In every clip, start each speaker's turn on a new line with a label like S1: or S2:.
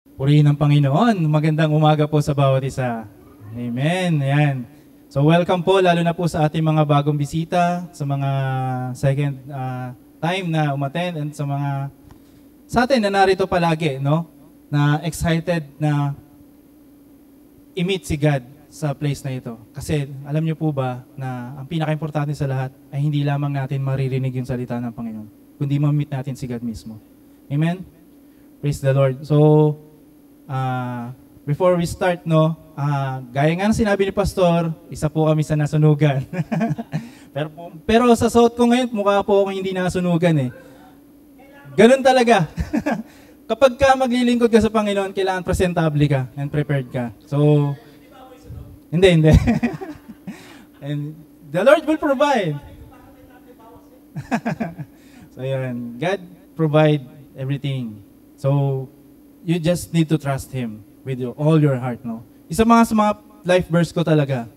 S1: Purihin ng Panginoon. Magandang umaga po sa bawat isa. Amen. Ayan. So welcome po lalo na po sa ating mga bagong bisita, sa mga second time na umattend, and sa atin na narito palagi, no? Na excited na i-meet si God sa place na ito. Kasi alam niyo po ba na ang pinaka-importante sa lahat ay hindi lamang natin maririnig yung salita ng Panginoon, kundi ma-meet natin si God mismo. Amen? Praise the Lord. So, before we start, no, gaya nga ng sinabi ni Pastor, isa po kami sa nasunugan. pero sa suot ko ngayon, mukha po ako hindi nasunugan eh. Ganun talaga. Kapag ka maglilingkod ka sa Panginoon, kailangan presentable ka and prepared ka. So, hindi. And the Lord will provide. So, yun. God provide everything. So, you just need to trust Him with all your heart, no? Isa sa mga life verse ko talaga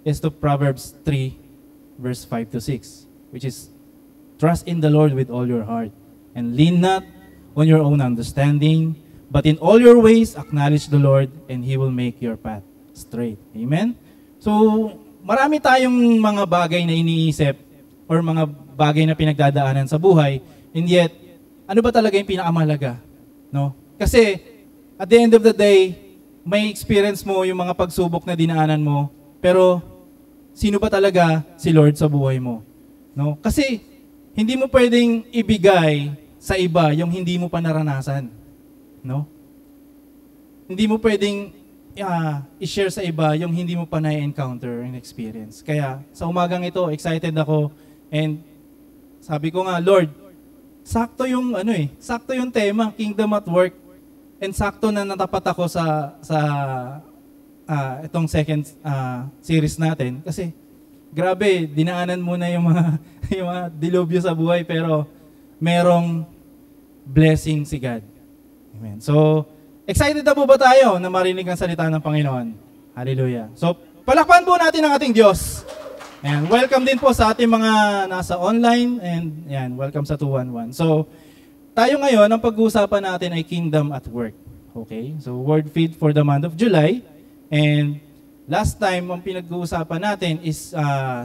S1: is to Proverbs 3, verse 5 to 6, which is, trust in the Lord with all your heart, and lean not on your own understanding, but in all your ways acknowledge the Lord, and He will make your path straight. Amen? So, marami tayong mga bagay na iniisip or mga bagay na pinagdadaanan sa buhay, and yet, ano ba talaga yung pinakamahalaga? No? Kasi, at the end of the day, may experience mo yung mga pagsubok na dinaanan mo, pero sino ba talaga si Lord sa buhay mo? No? Kasi, hindi mo pwedeng ibigay sa iba yung hindi mo pa naranasan. No? Hindi mo pwedeng i-share sa iba yung hindi mo pa na-encounter and experience. Kaya, sa umagang ito, excited ako, and sabi ko nga, Lord, sakto yung sakto yung tema, Kingdom at Work. And sakto na natapat ako sa itong second series natin kasi grabe, dinaanan mo na yung mga yung mga dilubyo sa buhay, pero merong blessing si God. Amen. So, excited na po ba tayo na marinig ang salita ng Panginoon? Hallelujah. So, palakpan po natin ang ating Diyos. And welcome din po sa ating mga nasa online, and yan, welcome sa 211. So, tayo ngayon, ang pag-uusapan natin ay Kingdom at Work. Okay? So, word feed for the month of July. And last time, ang pinag-uusapan natin is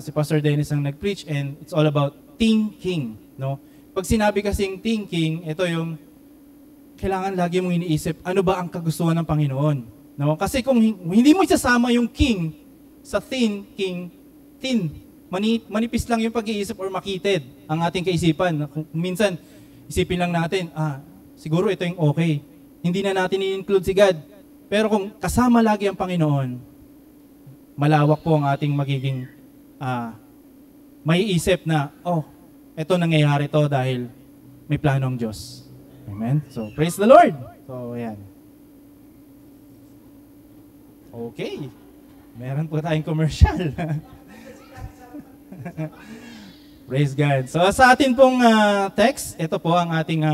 S1: si Pastor Dennis ang nag-preach, and it's all about thinking. No? Pag sinabi kasing thinking, ito yung kailangan lagi mong iniisip, ano ba ang kagustuhan ng Panginoon? No? Kasi kung hindi mo isasama yung king sa thinking, manipis lang yung pag-iisip or makitid ang ating kaisipan. Kung minsan, isipin lang natin, siguro ito yung okay. Hindi na natin i-include si God. Pero kung kasama lagi ang Panginoon, malawak po ang ating magiging maiisip na, ito nangyayari to dahil may plano ang Diyos. Amen? So, praise the Lord! So, ayan. Okay. Meron po tayong commercial. Praise God. So sa atin pong text, ito po ang ating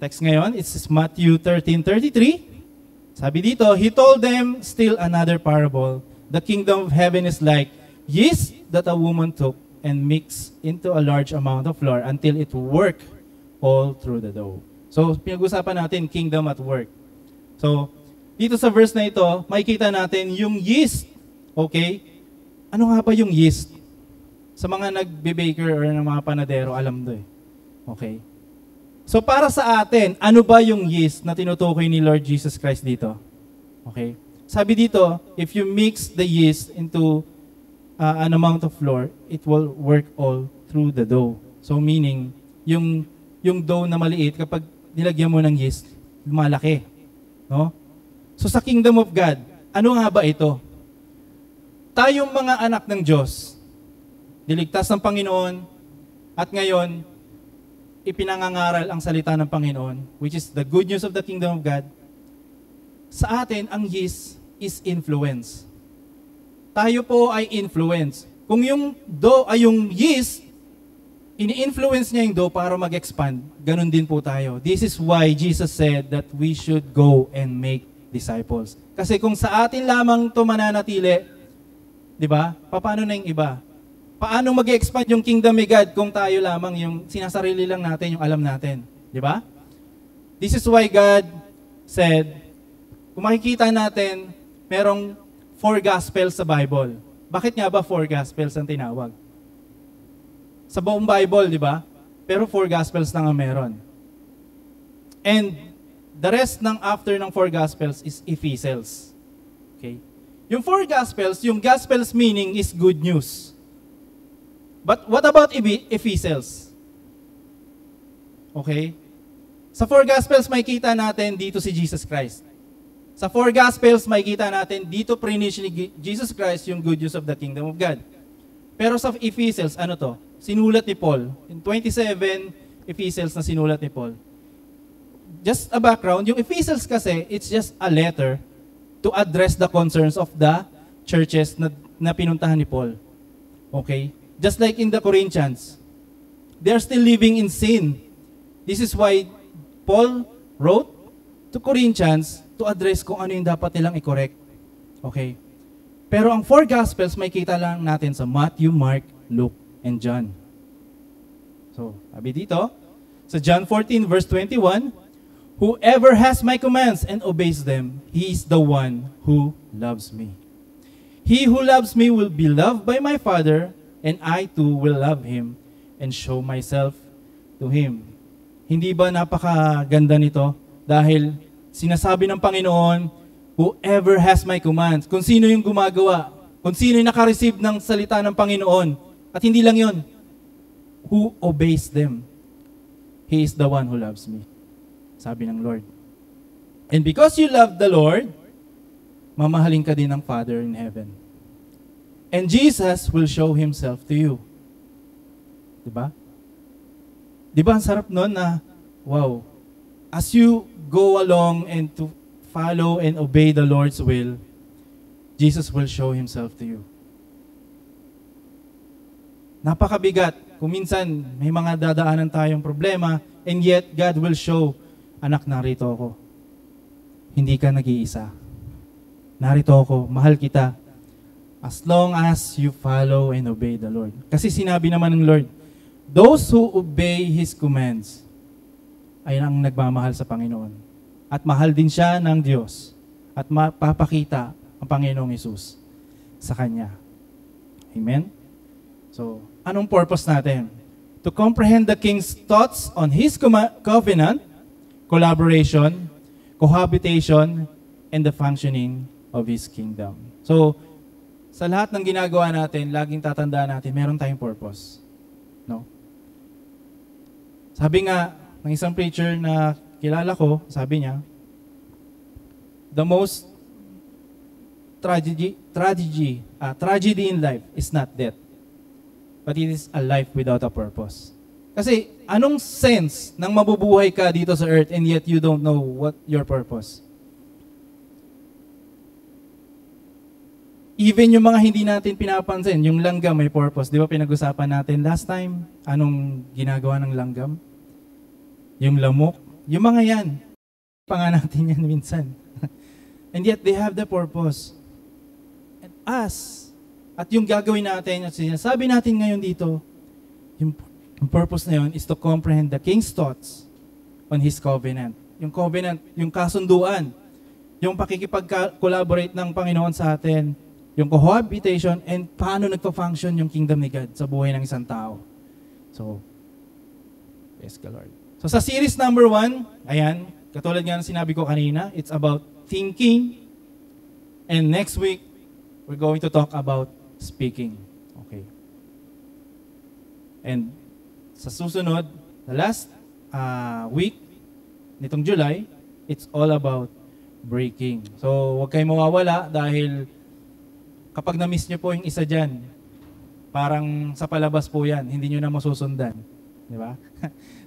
S1: text ngayon. It's Matthew 13:33. Sabi dito, He told them still another parable. The kingdom of heaven is like yeast that a woman took and mixed into a large amount of flour until it worked all through the dough. So pinag-usapan natin kingdom at work. So dito sa verse na ito, makikita natin yung yeast. Okay? Ano nga ba yung yeast? Sa mga nagbe-baker or ng mga panadero, alam do eh. Okay? So para sa atin, ano ba yung yeast na tinutukoy ni Lord Jesus Christ dito? Okay? Sabi dito, if you mix the yeast into an amount of flour, it will work all through the dough. So meaning, yung dough na maliit, kapag nilagyan mo ng yeast, lumalaki. No? So sa kingdom of God, ano nga ba ito? Tayong mga anak ng Diyos, niligtas ng Panginoon, at ngayon, ipinangangaral ang salita ng Panginoon, which is the good news of the kingdom of God. Sa atin, ang yeast is influence. Tayo po ay influence. Kung yung dough ay yung yeast, ini-influence niya yung dough para mag-expand. Ganun din po tayo. This is why Jesus said that we should go and make disciples. Kasi kung sa atin lamang ito mananatili, di ba? Paano na yung iba? Paano mag-expand yung kingdom of God kung tayo lamang yung sinasarili lang natin, yung alam natin? Di ba? This is why God said, kung makikita natin, merong 4 Gospels sa Bible. Bakit nga ba 4 Gospels ang tinawag? Sa buong Bible, di ba? Pero 4 Gospels na nga meron. And the rest ng after ng 4 Gospels is epistles. Okay? Yung 4 Gospels, yung Gospels meaning is good news. But what about epistles? Okay? Sa 4 Gospels, makikita natin dito si Jesus Christ. Sa 4 Gospels, makikita natin dito preach ni Jesus Christ yung good news of the kingdom of God. Pero sa epistles, ano to? Sinulat ni Paul. In 27 epistles na sinulat ni Paul. Just a background, yung epistles kasi, it's just a letter to address the concerns of the churches na pinuntahan ni Paul. Okay? Just like in the Corinthians, they're still living in sin. This is why Paul wrote to Corinthians to address kung ano yung dapat nilang i-correct. Okay? Pero ang 4 Gospels, may kita lang natin sa Matthew, Mark, Luke, and John. So, sabi dito, sa John 14 verse 21, whoever has my commands and obeys them, he is the one who loves me. He who loves me will be loved by my Father, and I too will love him and show myself to him. Hindi ba napakaganda nito? Dahil sinasabi ng Panginoon, whoever has my commands, kung sino yung gumagawa, kung sino yung nakareceive ng salita ng Panginoon, at hindi lang yun, who obeys them, he is the one who loves me. Sabi ng Lord. And because you love the Lord, mamahalin ka din ng Father in heaven. And Jesus will show Himself to you. Diba? Diba ang sarap nun na, wow, as you go along and to follow and obey the Lord's will, Jesus will show Himself to you. Napakabigat. Kung minsan, may mga dadaanan tayong problema, and yet, God will show, anak, narito ako. Hindi ka nag-iisa. Narito ako, mahal kita. As long as you follow and obey the Lord. Kasi sinabi naman ng Lord, those who obey His commands, ay ang nagmamahal sa Panginoon. At mahal din siya ng Diyos. At mapapakita ang Panginoong Hesus sa Kanya. Amen? So, anong purpose natin? To comprehend the King's thoughts on His covenant, collaboration, cohabitation, and the functioning of His kingdom. So, sa lahat ng ginagawa natin, laging tatandaan natin, meron tayong purpose. No? Sabi nga, ng isang preacher na kilala ko, sabi niya, the most tragedy in life is not death, but it is a life without a purpose. Kasi, anong sense nang mabubuhay ka dito sa earth and yet you don't know what your purpose? Even yung mga hindi natin pinapansin, yung langgam may purpose. Di ba pinag-usapan natin last time, anong ginagawa ng langgam? Yung lamok, yung mga yan. Pa nga natin yan minsan. And yet they have the purpose. And us, at yung gagawin natin, at sinasabi natin ngayon dito, yung purpose na yun is to comprehend the King's thoughts on His covenant. Yung covenant, yung kasunduan, yung pakikipag-collaborate ng Panginoon sa atin, yung cohabitation, and paano nagpa-function yung kingdom ni God sa buhay ng isang tao. So, yes, God Lord. So sa series number 1, ayan, katulad nga ng sinabi ko kanina, it's about thinking, and next week, we're going to talk about speaking. Okay. And sa susunod, the last week nitong July, it's all about breaking. So, huwag kayong mawawala dahil kapag na-miss nyo po yung isa dyan, parang sa palabas po yan, hindi nyo na masusundan. Di ba?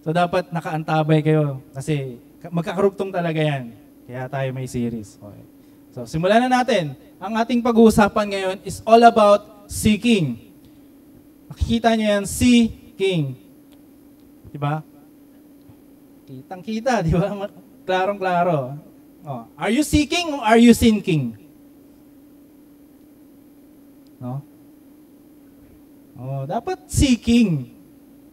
S1: So, dapat nakaantabay kayo kasi magkakarugtong talaga yan. Kaya tayo may series. Okay. So, simulan na natin. Ang ating pag-uusapan ngayon is all about seeking. Makikita nyo yan, seeking. Di ba? Kitang-kita, di ba? Klarong-klaro. Oh. Are you seeking or are you sinking? No? Oh, dapat seeking.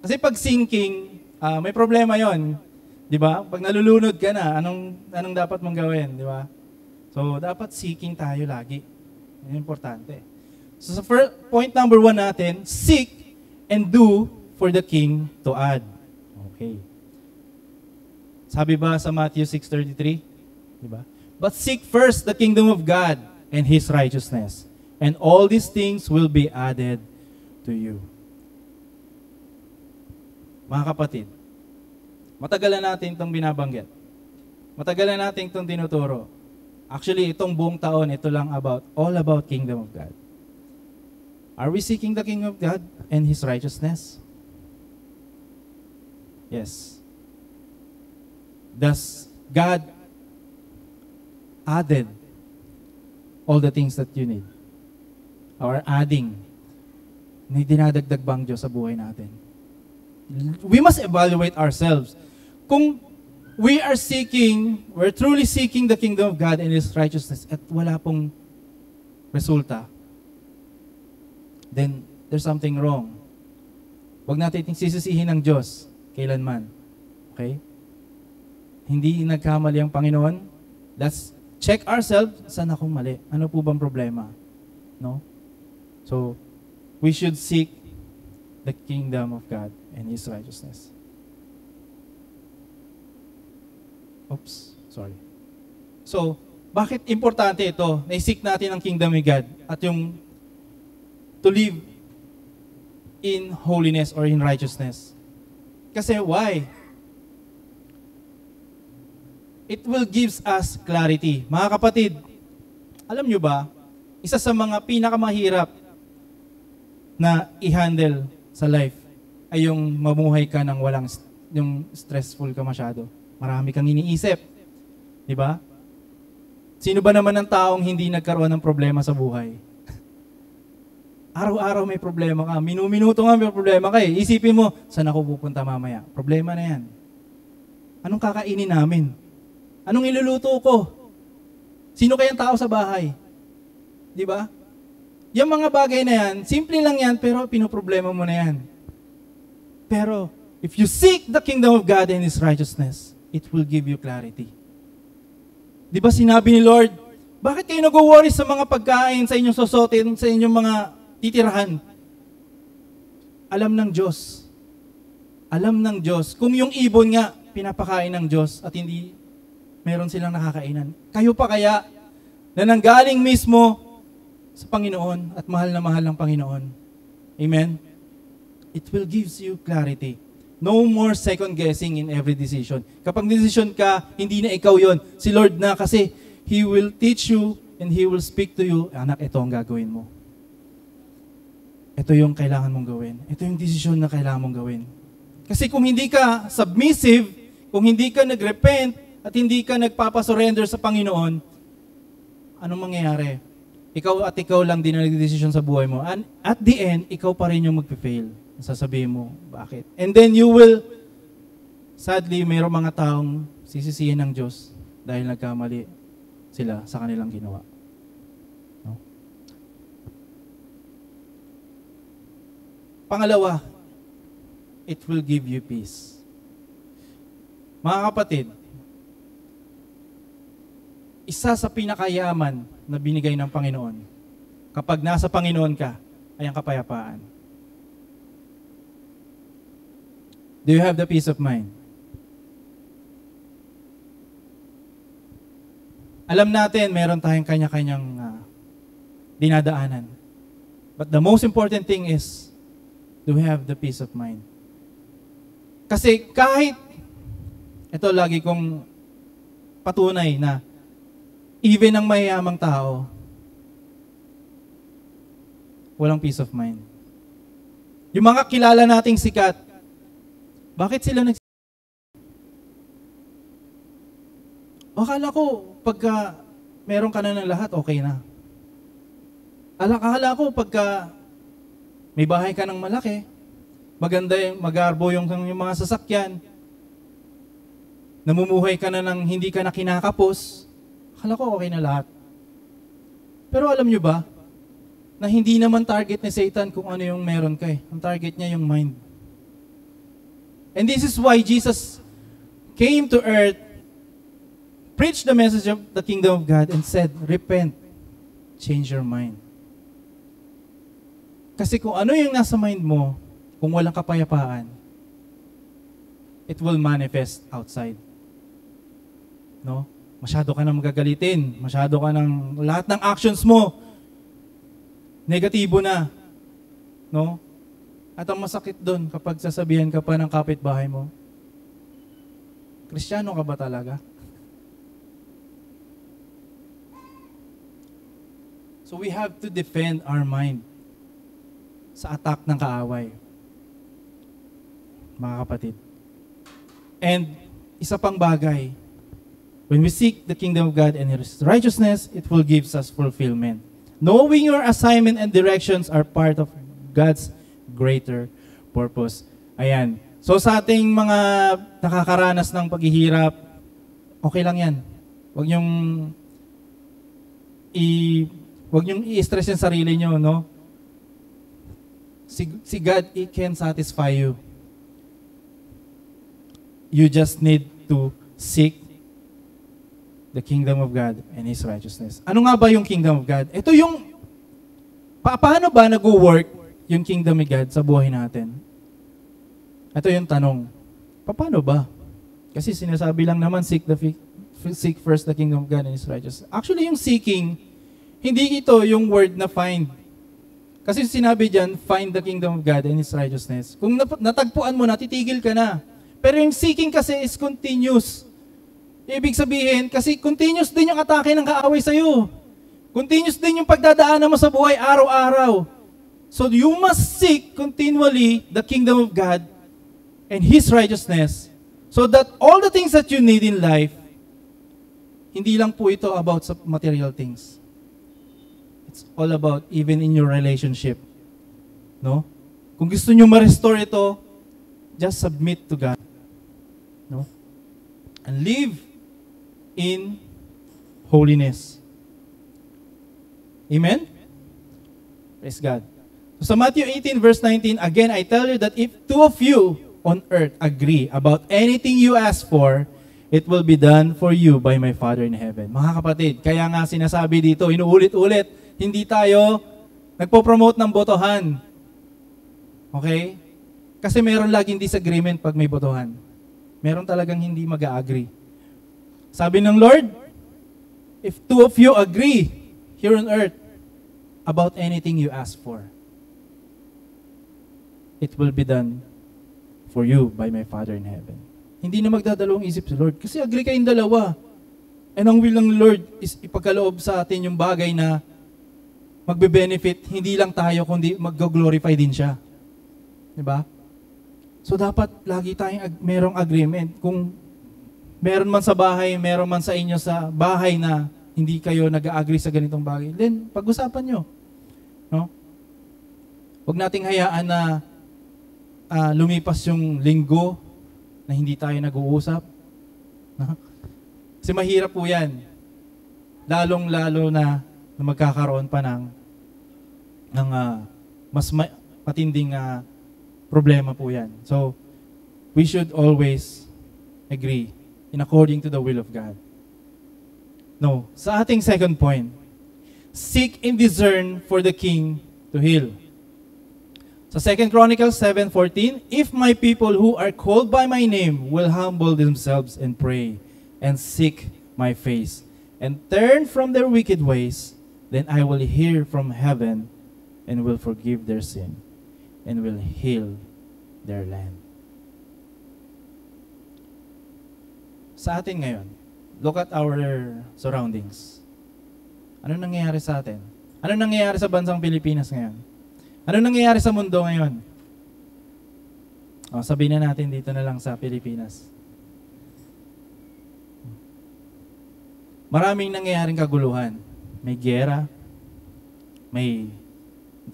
S1: Kasi pag sinking, may problema 'yon. 'Di ba? Pag nalulunod ka na, anong dapat mong gawin, 'di ba? So, dapat seeking tayo lagi. Yan importante. So, sa point number 1 natin, seek and do for the King to add. Okay. Sabi ba sa Matthew 6:33? Diba? But seek first the kingdom of God and His righteousness, and all these things will be added to you. Mga kapatid, matagal na natin itong binabanggit. Matagal na natin itong tinuturo. Actually, itong buong taon, ito lang all about kingdom of God. Are we seeking the kingdom of God and His righteousness? Yes. Does God added all the things that you need? Or adding? May dinadagdag bang Diyos sa buhay natin? We must evaluate ourselves. Kung we're truly seeking the kingdom of God and His righteousness at wala pong resulta, then there's something wrong. Huwag natin sisisihin ng Diyos kailanman. Okay? Hindi nagkamali ang Panginoon. Let's check ourselves, saan akong mali? Ano po bang problema? No? So, we should seek the kingdom of God and His righteousness. Oops, sorry. So, bakit importante ito? Na-seek natin ang kingdom of God at yung to live in holiness or in righteousness. Kasi why? It will gives us clarity. Mga kapatid, alam nyo ba, isa sa mga pinakamahirap na i-handle sa life ay yung mamuhay ka ng yung stressful ka masyado. Marami kang iniisip. Di ba? Sino ba naman ang taong hindi nagkaroon ng problema sa buhay? Araw-araw may problema ka. Minuto nga may problema ka eh. Isipin mo, saan ako pupunta mamaya? Problema na yan. Anong kakainin namin? Anong iluluto ko? Sino kayang tao sa bahay? Di ba? Yung mga bagay na yan, simple lang yan, pero pinoproblema mo na yan. Pero, if you seek the kingdom of God and His righteousness, it will give you clarity. Di ba sinabi ni Lord, bakit kayo nag-worry sa mga pagkain, sa inyong susuotin, sa inyong mga titirahan? Alam ng Diyos. Alam ng Diyos. Kung yung ibon nga, pinapakain ng Diyos at hindi meron silang nakakainan. Kayo pa kaya na nanggaling mismo sa Panginoon at mahal na mahal ng Panginoon. Amen? It will gives you clarity. No more second guessing in every decision. Kapag decision ka, hindi na ikaw yon. Si Lord na kasi He will teach you and He will speak to you, anak, ito ang gagawin mo. Ito yung kailangan mong gawin. Ito yung decision na kailangan mong gawin. Kasi kung hindi ka submissive, kung hindi ka nag-repent, at hindi ka nagpapasurrender sa Panginoon, anong mangyayari? Ikaw lang din ang nag-decision sa buhay mo. And at the end, ikaw pa rin yung mag-fail. Sasabihin mo, bakit? And then you will, sadly, mayroong mga taong sisisihin ng Diyos dahil nagkamali sila sa kanilang ginawa. No? Pangalawa, it will give you peace. Mga kapatid, isa sa pinakayaman na binigay ng Panginoon, kapag nasa Panginoon ka, ay ang kapayapaan. Do you have the peace of mind? Alam natin, meron tayong kanya-kanyang dinadaanan. But the most important thing is, do we have the peace of mind? Kasi kahit, ito lagi kong patunay na, even ang mayayamang tao, walang peace of mind. Yung mga kilala nating sikat, bakit sila akala ko, pagka meron ka na ng lahat, okay na. Akala ko, pagka may bahay ka ng malaki, maganda yung magarbo yung mga sasakyan, namumuhay ka na ng hindi ka na kinakapos, akala ko okay na lahat. Pero alam nyo ba, na hindi naman target ni Satan kung ano yung meron ka eh. Ang target niya yung mind. And this is why Jesus came to earth preached the message of the kingdom of God and said, repent, change your mind. Kasi kung ano yung nasa mind mo, kung walang kapayapaan, it will manifest outside. No? Masyado ka nang magagalitin, masyado ka nang, lahat ng actions mo, negatibo na. No? At ang masakit doon, kapag sasabihan ka pa ng kapitbahay mo, Kristiyano ka ba talaga? So we have to defend our mind sa attack ng kaaway. Mga kapatid. And isa pang bagay, when we seek the kingdom of God and His righteousness, it will give us fulfillment. Knowing your assignment and directions are part of God's greater purpose. Ayan. So sa ating mga nakakaranas ng paghihirap, okay lang yan. Huwag niyong i-stress yung sarili niyo, no? Si God, He can satisfy you. You just need to seek the kingdom of God and His righteousness. Ano nga ba yung kingdom of God? Ito yung, paano ba nag-work yung kingdom of God sa buhay natin? Ito yung tanong. Paano ba? Kasi sinasabi lang naman, seek first the kingdom of God and His righteousness. Actually, yung seeking, hindi ito yung word na find. Kasi sinabi dyan, find the kingdom of God and His righteousness. Kung natagpuan mo na, titigil ka na. Pero yung seeking kasi is continuous. Ibig sabihin, kasi continuous din yung atake ng kaaway sa'yo. Continuous din yung pagdadaanan mo sa buhay araw-araw. So you must seek continually the kingdom of God and His righteousness so that all the things that you need in life, hindi lang po ito about sa material things. It's all about even in your relationship. No? Kung gusto nyo ma-restore ito, just submit to God. No? And live in holiness. Amen? Praise God. So Matthew 18 verse 19, again, I tell you that if two of you on earth agree about anything you ask for, it will be done for you by my Father in heaven. Mga kapatid, kaya nga sinasabi dito, inuulit-ulit, hindi tayo nagpo-promote ng botohan. Okay? Kasi meron laging disagreement pag may botohan. Meron talagang hindi mag-a-agree. Sabi ng Lord, if two of you agree here on earth about anything you ask for, it will be done for you by my Father in heaven. Hindi na magdadalawang isip si Lord. Kasi agree kayong dalawa. And ang will ng Lord is ipagkaloob sa atin yung bagay na magbe-benefit, hindi lang tayo, kundi mag-glorify din siya. Diba? So dapat lagi tayong merong agreement. Kung meron man sa bahay, meron man sa inyo sa bahay na hindi kayo nag-agree sa ganitong bagay, then pag-usapan nyo. No? Huwag nating hayaan na lumipas yung linggo na hindi tayo nag-uusap. No? Kasi mahirap po yan. Lalong-lalo na magkakaroon pa ng mas matinding problema po yan. So, we should always agree in according to the will of God. No. Sa ating second point, seek and discern for the king to heal. Sa 2 Chronicles 7:14, if my people who are called by my name will humble themselves and pray and seek my face and turn from their wicked ways, then I will hear from heaven and will forgive their sin and will heal their land. Sa atin ngayon, look at our surroundings. Ano nangyayari sa atin? Ano nangyayari sa bansang Pilipinas ngayon? Ano nangyayari sa mundo ngayon? Sabihin na natin dito na lang sa Pilipinas. Maraming nangyayaring kaguluhan. May giyera, may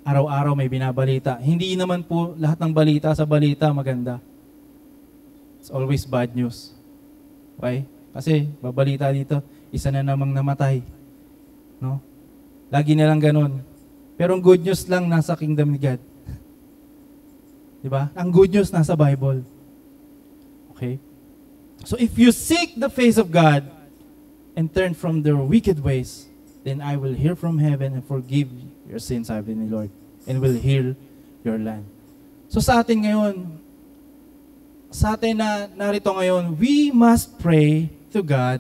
S1: araw-araw may binabalita. Hindi naman po lahat ng balita sa balita maganda. It's always bad news. Why? Kasi babalita dito, isa na namang namatay. No? Lagi na lang ganun. Pero ang good news lang nasa kingdom ni God. Diba? Ang good news nasa Bible. Okay? So if you seek the face of God, and turn from their wicked ways, then I will hear from heaven and forgive your sins, sabi ni Lord, and will heal your land. So sa atin ngayon, sa atin na narito ngayon, we must pray to God,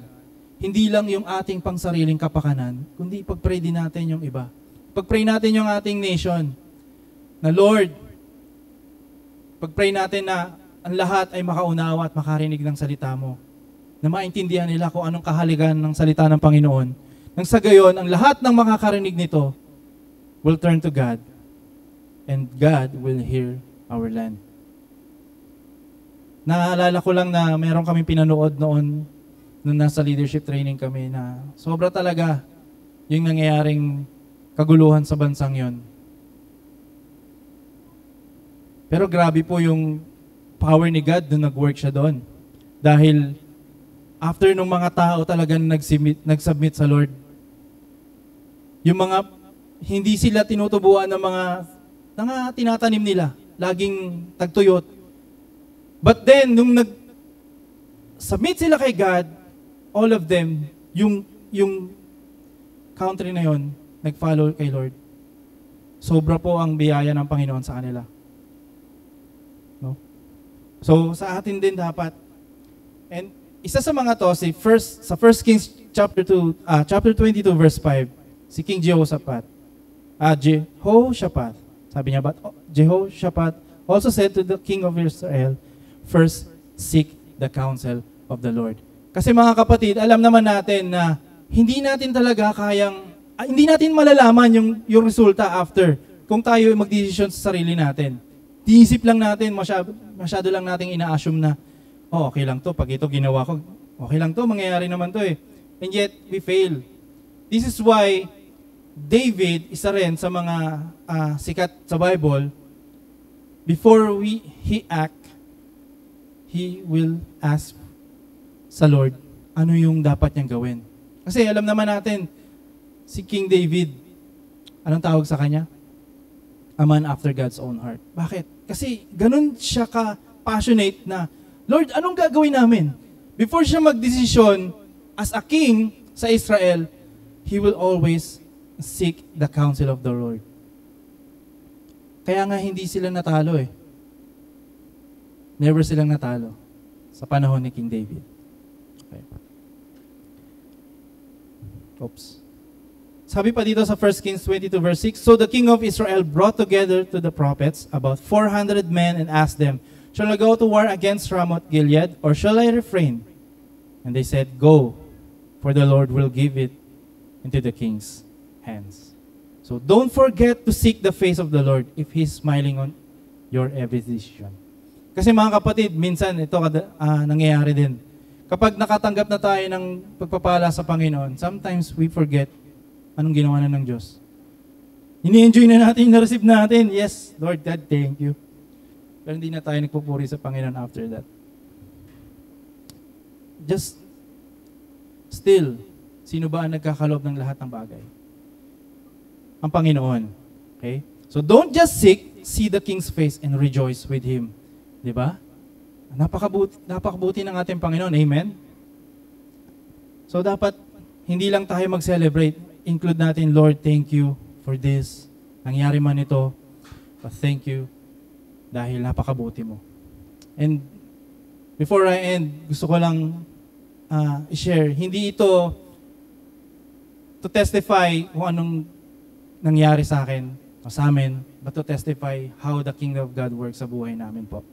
S1: hindi lang yung ating pangsariling kapakanan, kundi pag-pray din natin yung iba. Pag-pray natin yung ating nation, na Lord, pag-pray natin na ang lahat ay makaunawa at makarinig ng salita mo, na maintindihan nila kung anong kahalagan ng salita ng Panginoon. Nang sa gayon, ang lahat ng makakarinig nito will turn to God, and God will hear our land. Naalala ko lang na meron kaming pinanood noon nung nasa leadership training kami na sobra talaga yung nangyayaring kaguluhan sa bansang yon. Pero grabe po yung power ni God nung nag-work siya doon. Dahil after nung mga tao talagang nag-submit sa Lord, yung mga hindi sila tinutubuan ng mga tinatanim nila, laging tagtuyot. But then, nung nag-submit sila kay God, all of them, yung country na yon, nag-follow kay Lord. Sobra po ang biyaya ng Panginoon sa kanila. No? So, sa atin din dapat. And isa sa mga to, sa 1 Kings chapter 22 verse 5, si King Jehoshaphat. Jehoshaphat. Sabi niya, but Jehoshaphat also said to the king of Israel, first seek the counsel of the Lord. Kasi mga kapatid, alam naman natin na hindi natin talaga hindi natin malalaman yung resulta after kung tayo magdesisyon sa sarili natin. Diisip lang natin, masyado lang nating ina-assume na, okay lang to, pag ito ginawa ko, okay lang to, mangyayari naman to eh. And yet, we fail. This is why David, isa rin sa mga sikat sa Bible, before he act, he will ask sa Lord, ano yung dapat niyang gawin. Kasi alam naman natin, si King David, anong tawag sa kanya? A man after God's own heart. Bakit? Kasi ganun siya ka-passionate na, Lord, anong gagawin namin? Before siya magdesisyon as a king sa Israel, he will always seek the counsel of the Lord. Kaya nga hindi sila natalo eh. Never silang natalo sa panahon ni King David. Okay. Oops. Sabi pa dito sa 1 Kings 22 verse 6, so the king of Israel brought together to the prophets about 400 men and asked them, shall I go to war against Ramoth Gilead, or shall I refrain? And they said, go, for the Lord will give it into the king's hands. So don't forget to seek the face of the Lord if He's smiling on your every decision. Kasi mga kapatid, minsan ito nangyayari din. Kapag nakatanggap na tayo ng pagpapala sa Panginoon, sometimes we forget anong ginawa na ng Diyos. Ini-enjoy na natin, na-receive natin. Yes, Lord God, thank you. Pero hindi na tayo nagpupuri sa Panginoon after that. Just still, sino ba ang nagkakaloob ng lahat ng bagay? Ang Panginoon. Okay? So don't just see the King's face and rejoice with Him. Di ba? Napakabuti ng ating Panginoon. Amen? So dapat, hindi lang tayo mag-celebrate. Include natin, Lord, thank you for this. Nangyari man ito, but thank you dahil napakabuti mo. And before I end, gusto ko lang i-share, hindi ito to testify kung anong nangyari sa akin o sa amin, but to testify how the kingdom of God works sa buhay namin po.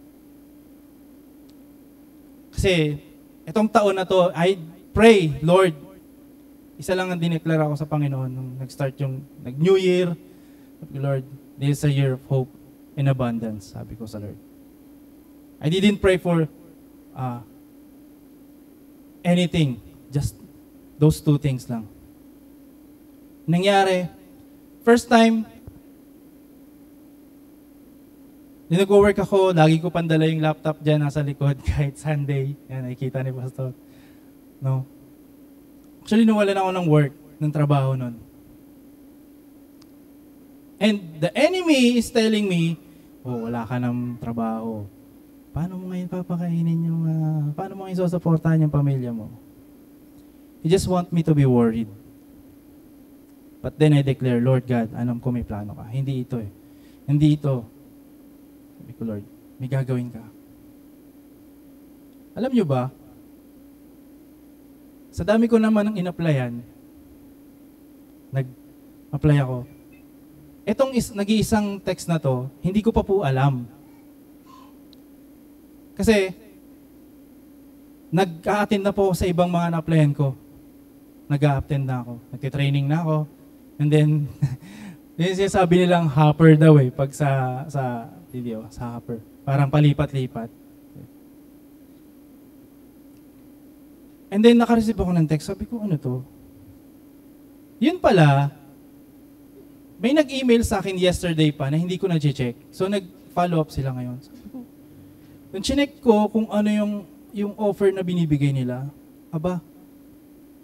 S1: Kasi itong taon na to, I pray, Lord, isa lang ang dineklara ko sa Panginoon nung nag-start yung New Year. Lord, this is a year of hope and abundance, sabi ko sa Lord. I didn't pray for anything, just those two things lang. Nangyari, first time, nag-work ako, lagi ko pandala yung laptop dyan nasa likod kahit Sunday. Yan, nakikita ni Pastor. No? Actually, nawalan ako ng work, ng trabaho nun. And the enemy is telling me, wala ka ng trabaho. Paano mo ngayon papakainin yung, paano mo ngayon susuportahan yung pamilya mo? You just want me to be worried. But then I declare, Lord God, alam ko may plano ka. Hindi ito eh. Hindi ito. Sabi ko, Lord, may gagawin ka. Alam nyo ba, sa dami ko naman ang in-applyan, nag-apply ako. Etong nag-iisang text na to, hindi ko pa po alam. Kasi, nag-a-attend na po ako sa ibang mga na-applyan ko. Nag-a-attend na ako. Nagtitraining na ako. And then, sinasabi nilang hopper daw eh, pag sa video, sa hopper. Parang palipat-lipat. And then, nakareceive ako ng text. Sabi ko, ano to? Yun pala, may nag-email sa akin yesterday pa na hindi ko na-check. So, nag-follow up sila ngayon. Sabi ko, nung chinek ko kung ano yung offer na binibigay nila, aba,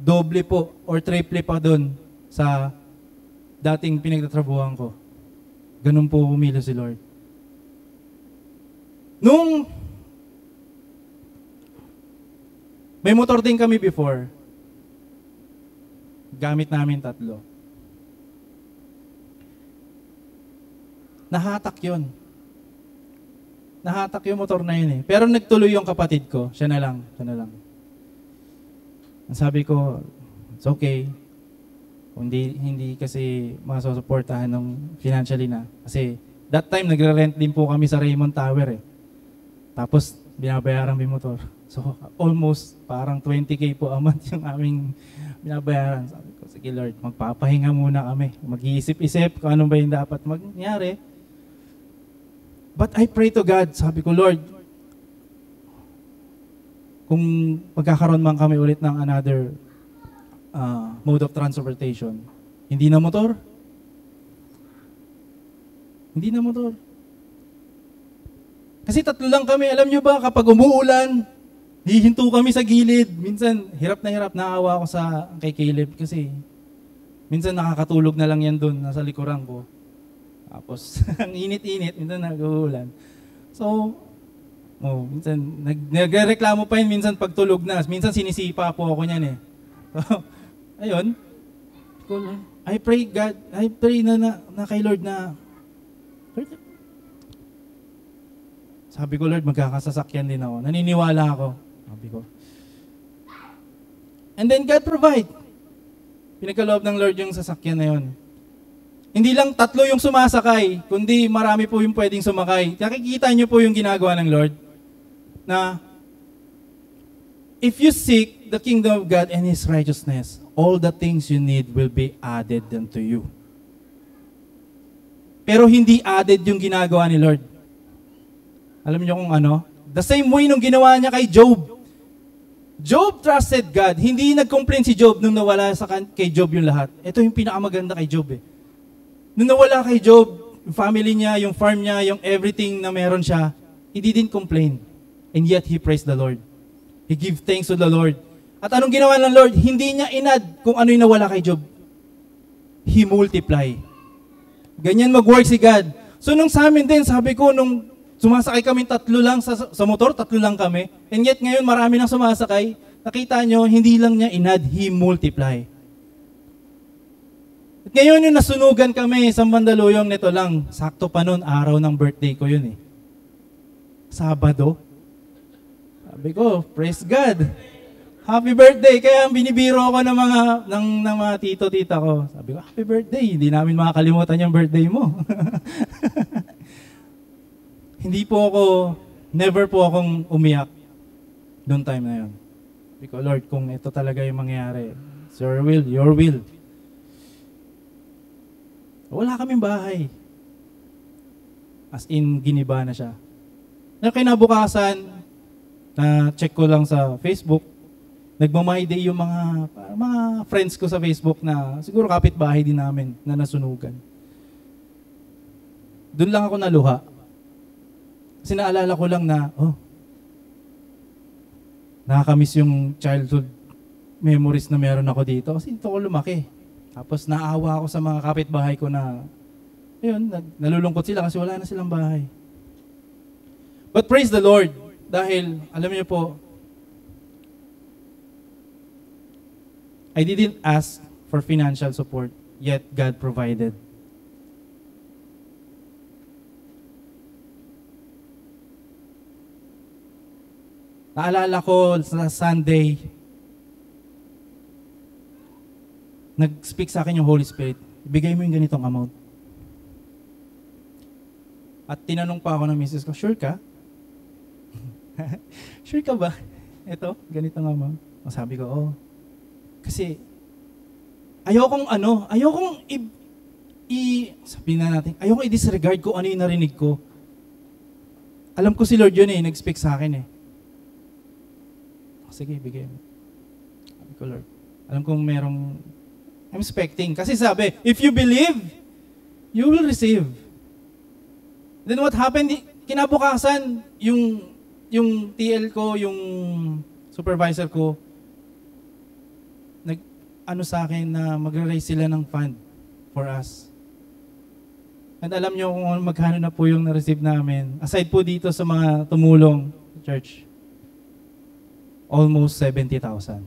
S1: doble po or triple pa doon sa dating pinagtatrabuhan ko. Ganun po humilo si Lord. Nung may motor din kami before, gamit namin 3. Nahatak yun. Nahatak yung motor na yun eh. Pero nagtuloy yung kapatid ko. Siya na lang. Ang sabi ko, it's okay. Hindi kasi masusuportahan ng financially na. Kasi that time, nagre-rent din po kami sa Raymond Tower eh. Tapos, binabayaran may motor. So, almost parang 20K po a month yung aming binabayaran. Sabi ko, sige Lord, magpapahinga muna kami. Mag-iisip-isip kung ano ba yung dapat mangyari. But I pray to God, sabi ko, Lord, kung magkakaroon man kami ulit ng another mode of transportation, hindi na motor. Hindi na motor. Kasi 3 lang kami, alam nyo ba, kapag umuulan, hihinto kami sa gilid. Minsan, hirap na hirap, naawa ako kay Caleb kasi minsan nakakatulog na lang yan doon, nasa likuran ko. Tapos, ang init-init, minsan nag-uulan. So, minsan, nagreklamo pa yun minsan pagtulog na. Minsan sinisipa po ako niyan eh. So, ayun. I pray God, I pray na kay Lord na, Lord, sabi ko, Lord, magkakasasakyan din ako. Naniniwala ako. Sabi ko. And then God provide. Pinagkaloob ng Lord yung sasakyan na yun. Hindi lang 3 yung sumasakay, kundi marami po yung pwedeng sumakay. Nakikita niyo po yung ginagawa ng Lord na if you seek the kingdom of God and His righteousness, all the things you need will be added unto you. Pero hindi added yung ginagawa ni Lord. Alam niyo kung ano? The same way nung ginawa niya kay Job. Job trusted God. Hindi nag-complain si Job nung nawala kay Job yung lahat. Ito yung pinakamaganda kay Job eh. Nung nawala kay Job, yung family niya, yung farm niya, yung everything na meron siya, he didn't complain. And yet, he praised the Lord. He gave thanks to the Lord. At anong ginawa ng Lord? Hindi niya inad kung ano yung nawala kay Job. He multiply. Ganyan mag-work si God. So nung sa amin din, sabi ko, nung sumasakay kami 3 lang sa motor, 3 lang kami. And yet ngayon, marami nang sumasakay. Nakita nyo, hindi lang niya inad, He multiply. At ngayon yung nasunugan kami sa Mandaluyong nito lang, sakto pa noon, araw ng birthday ko yun eh. Sabado. Sabi ko, praise God. Happy birthday. Kaya binibiro ako ng mga tito-tita ko. Sabi ko, happy birthday. Hindi namin makakalimutan yung birthday mo. Hindi po ako, never po akong umiyak noong time na yun. Sabi ko, Lord, kung ito talaga yung mangyari, it's your will, your will. Wala kaming bahay. As in, giniba na siya. Na kinabukasan, na-check ko lang sa Facebook, nagmamay day yung mga friends ko sa Facebook na siguro kapitbahay din namin na nasunugan. Doon lang ako naluha. Kasi naalala ko lang na, nakakamiss yung childhood memories na meron ako dito. Kasi ito ko lumaki. Tapos naawa ako sa mga kapitbahay ko na, ayun, nalulungkot sila kasi wala na silang bahay. But praise the Lord, dahil, alam niyo po, I didn't ask for financial support, yet God provided. Naalala ko sa Sunday, nag-speak sa akin yung Holy Spirit, ibigay mo yung ganitong amount. At tinanong pa ako ng misis ko, sure ka? Sure ka ba? Ito, ganitong amount. Sabi ko, oo. Kasi, ayokong sabihin na natin, ayokong i-disregard ko ano yung narinig ko. Alam ko si Lord yun nag-speak sa akin Sige, bigay mo. Sabi ko, Lord, alam kong I'm expecting. Kasi sabi, if you believe, you will receive. Then what happened, kinabukasan, yung TL ko, yung supervisor ko, sa akin na magre-raise sila ng fund for us. At alam nyo kung magkano na po yung na-receive namin. Aside po dito sa mga tumulong church, almost 70,000.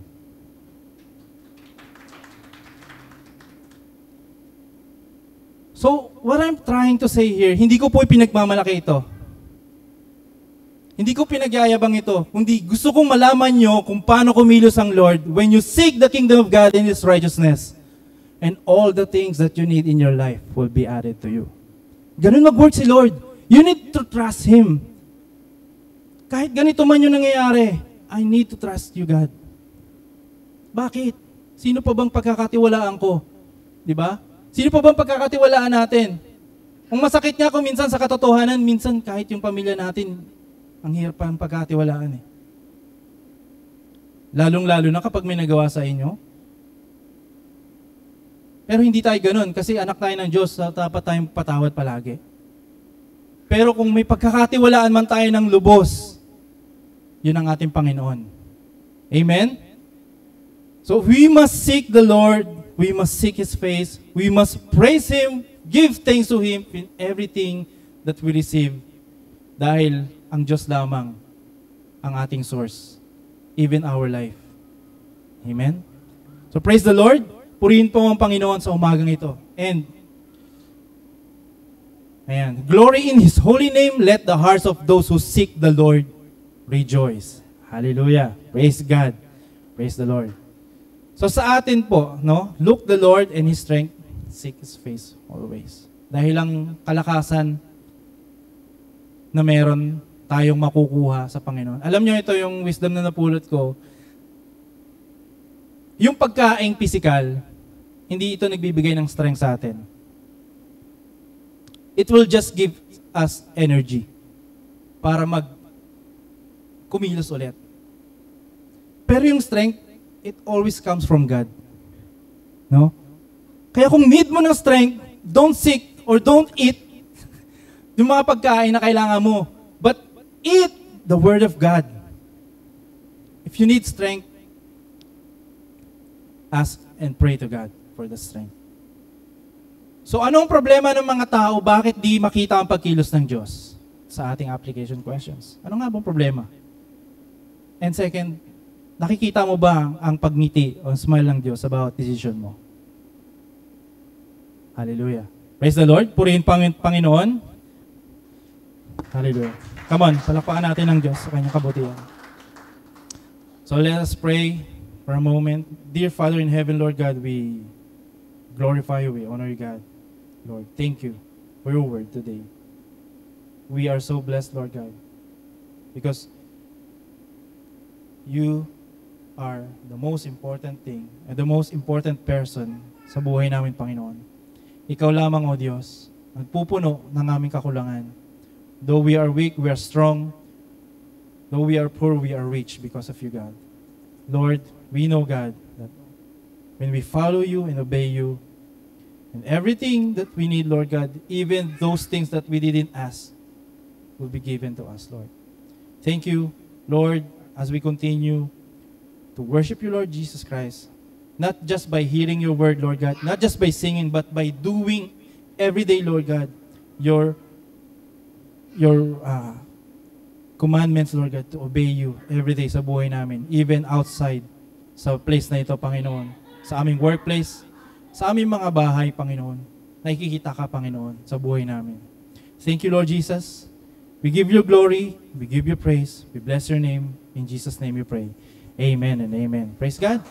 S1: So, what I'm trying to say here, hindi ko po pinagmamalaki ito. Hindi ko pinagyayabang ito. Kundi gusto kong malaman nyo kung paano kumilos ang Lord when you seek the kingdom of God and His righteousness. And all the things that you need in your life will be added to you. Ganun mag-work si Lord. You need to trust Him. Kahit ganito man yung nangyayari, I need to trust you, God. Bakit? Sino pa bang pagkakatiwalaan ko? Diba? Sino pa bang pagkakatiwalaan natin? Ang masakit nga kung minsan sa katotohanan, minsan kahit yung pamilya natin, ang hirap pa ang pagkakatiwalaan Lalong-lalo na kapag may nagawa sa inyo. Pero hindi tayo ganun kasi anak tayo ng Diyos, dapat tayong patawad palagi. Pero kung may pagkakatiwalaan man tayo ng lubos, yun ang ating Panginoon. Amen? So we must seek the Lord, we must seek His face, we must praise Him, give thanks to Him in everything that we receive. Dahil ang Diyos lamang ang ating source, even our life. Amen? So praise the Lord, purihin po ang Panginoon sa umagang ito. And, glory in His holy name, let the hearts of those who seek the Lord rejoice. Hallelujah. Praise God. Praise the Lord. So sa atin po, look the Lord and His strength, seek His face always. Dahil ang kalakasan na meron tayong makukuha sa Panginoon. Alam nyo, ito yung wisdom na napulot ko. Yung pagkaing physical, hindi ito nagbibigay ng strength sa atin. It will just give us energy para kumilos ulit. Pero yung strength, it always comes from God. No? Kaya kung need mo ng strength, don't seek or don't eat yung mga pagkain na kailangan mo. But eat the Word of God. If you need strength, ask and pray to God for the strength. So anong problema ng mga tao? Bakit di makita ang pagkilos ng Diyos? Sa ating application questions. Ano nga bang problema? And second, nakikita mo ba ang pagngiti o smile ng Diyos sa bawat decision mo? Hallelujah. Praise the Lord. Purihin Panginoon. Hallelujah. Come on, palakpakan natin ng Diyos sa kanyang kabutihan. So let us pray for a moment. Dear Father in heaven, Lord God, we glorify you, we honor you, God. Lord, thank you for your word today. We are so blessed, Lord God, because you are the most important thing and the most important person sa buhay namin, Panginoon. Ikaw lamang, O Diyos, nagpupuno ng aming kakulangan. Though we are weak, we are strong. Though we are poor, we are rich because of you, God. Lord, we know, God, that when we follow you and obey you, and everything that we need, Lord God, even those things that we didn't ask, will be given to us, Lord. Thank you, Lord, as we continue to worship you, Lord Jesus Christ, not just by hearing your word, Lord God, not just by singing, but by doing every day, Lord God, your commandments, Lord God, to obey you every day sa buhay namin, even outside sa place na ito, Panginoon. sa aming workplace, sa aming mga bahay, Panginoon. Nakikita ka, Panginoon, sa buhay namin. Thank you, Lord Jesus. We give you glory. We give you praise. We bless your name. In Jesus' name we pray. Amen and amen. Praise God.